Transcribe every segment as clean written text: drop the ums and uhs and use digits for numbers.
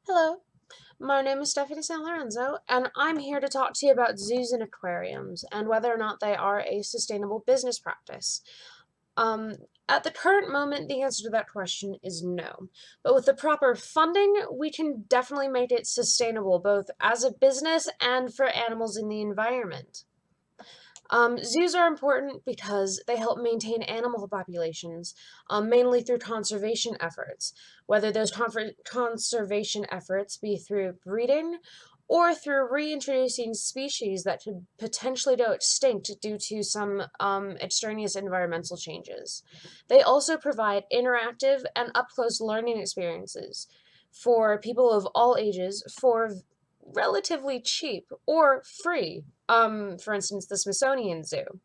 Hello, my name is Stephanie San Lorenzo, and I'm here to talk to you about zoos and aquariums and whether or not they are a sustainable business practice. Um, at the current moment, the answer to that question is no. But with the proper funding, we can definitely make it sustainable, both as a business and for animals in the environment. Zoos are important because they help maintain animal populations, mainly through conservation efforts, whether those conservation efforts be through breeding or through reintroducing species that could potentially go extinct due to some extraneous environmental changes. They also provide interactive and up-close learning experiences for people of all ages for relatively cheap or free. For instance, the Smithsonian Zoo.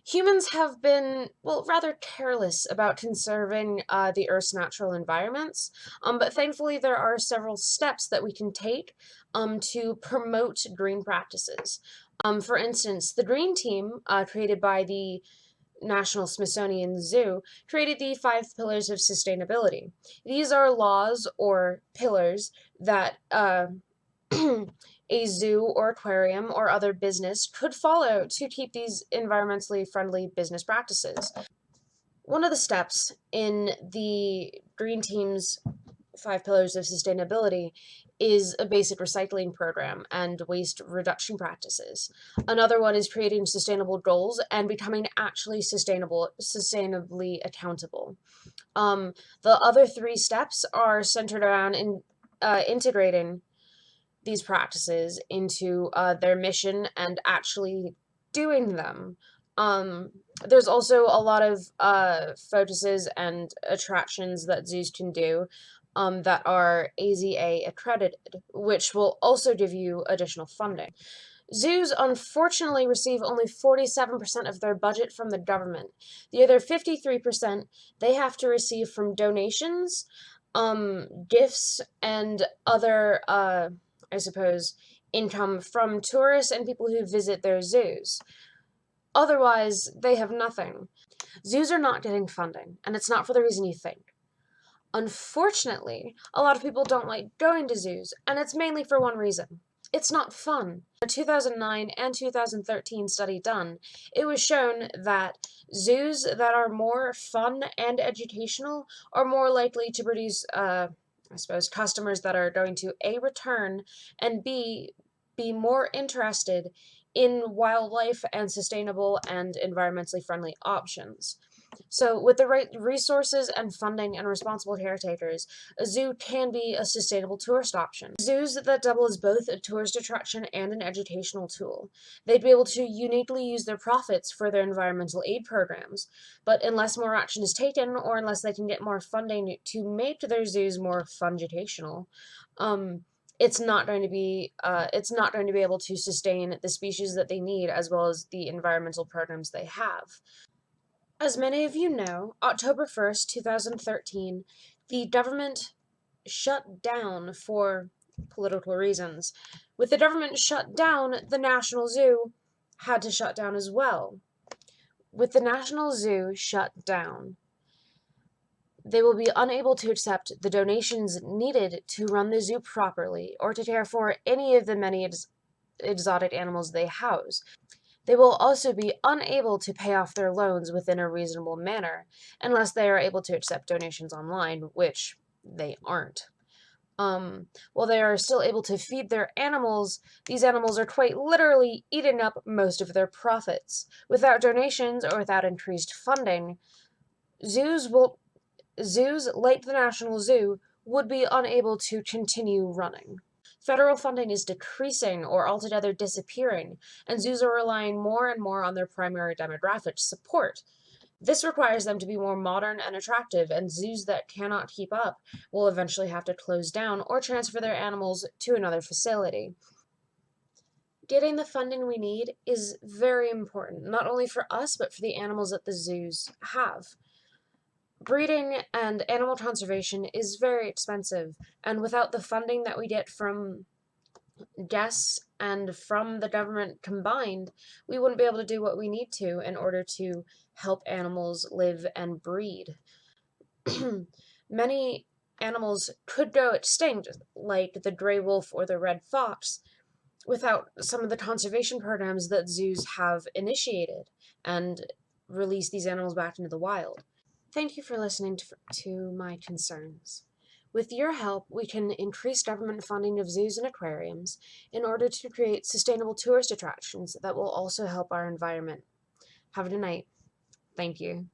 Humans have been, well, rather careless about conserving the Earth's natural environments, but thankfully there are several steps that we can take to promote green practices. For instance, the Green Team, created by the National Smithsonian Zoo, created the 5 pillars of sustainability. These are laws or pillars that a zoo or aquarium or other business could follow to keep these environmentally friendly business practices. One of the steps in the Green Team's 5 pillars of sustainability is a basic recycling program and waste reduction practices. Another one is creating sustainable goals and becoming actually sustainably accountable. The other 3 steps are centered around integrating these practices into their mission and actually doing them. Um, there's also a lot of focuses and attractions that zoos can do that are AZA accredited, which will also give you additional funding. Zoos unfortunately receive only 47% of their budget from the government. The other 53% they have to receive from donations, gifts, and other I suppose, income from tourists and people who visit their zoos. Otherwise, they have nothing. Zoos are not getting funding, and it's not for the reason you think. Unfortunately, a lot of people don't like going to zoos, and it's mainly for one reason. It's not fun. In a 2009 and 2013 study done, it was shown that zoos that are more fun and educational are more likely to produce I suppose, customers that are going to A, return, and B, be more interested in wildlife and sustainable and environmentally friendly options. So, with the right resources and funding and responsible caretakers, a zoo can be a sustainable tourist option. Zoos that double as both a tourist attraction and an educational tool. They'd be able to uniquely use their profits for their environmental aid programs, but unless more action is taken, or unless they can get more funding to make their zoos more fun-educational, it's not going to be able to sustain the species that they need as well as the environmental programs they have. As many of you know, October 1st, 2013, the government shut down for political reasons. With the government shut down, the National Zoo had to shut down as well. With the National Zoo shut down, they will be unable to accept the donations needed to run the zoo properly or to care for any of the many exotic animals they house. They will also be unable to pay off their loans within a reasonable manner unless they are able to accept donations online, which they aren't. While they are still able to feed their animals, these animals are quite literally eating up most of their profits. Without donations or without increased funding, zoos will zoos like the National Zoo would be unable to continue running. Federal funding is decreasing or altogether disappearing, and zoos are relying more and more on their primary demographic support. This requires them to be more modern and attractive, and zoos that cannot keep up will eventually have to close down or transfer their animals to another facility. Getting the funding we need is very important, not only for us, but for the animals that the zoos have. Breeding and animal conservation is very expensive, and without the funding that we get from guests and from the government combined, we wouldn't be able to do what we need to in order to help animals live and breed. Many animals could go extinct, like the gray wolf or the red fox, without some of the conservation programs that zoos have initiated and release these animals back into the wild. Thank you for listening to my concerns. With your help, we can increase government funding of zoos and aquariums in order to create sustainable tourist attractions that will also help our environment. Have a good night. Thank you.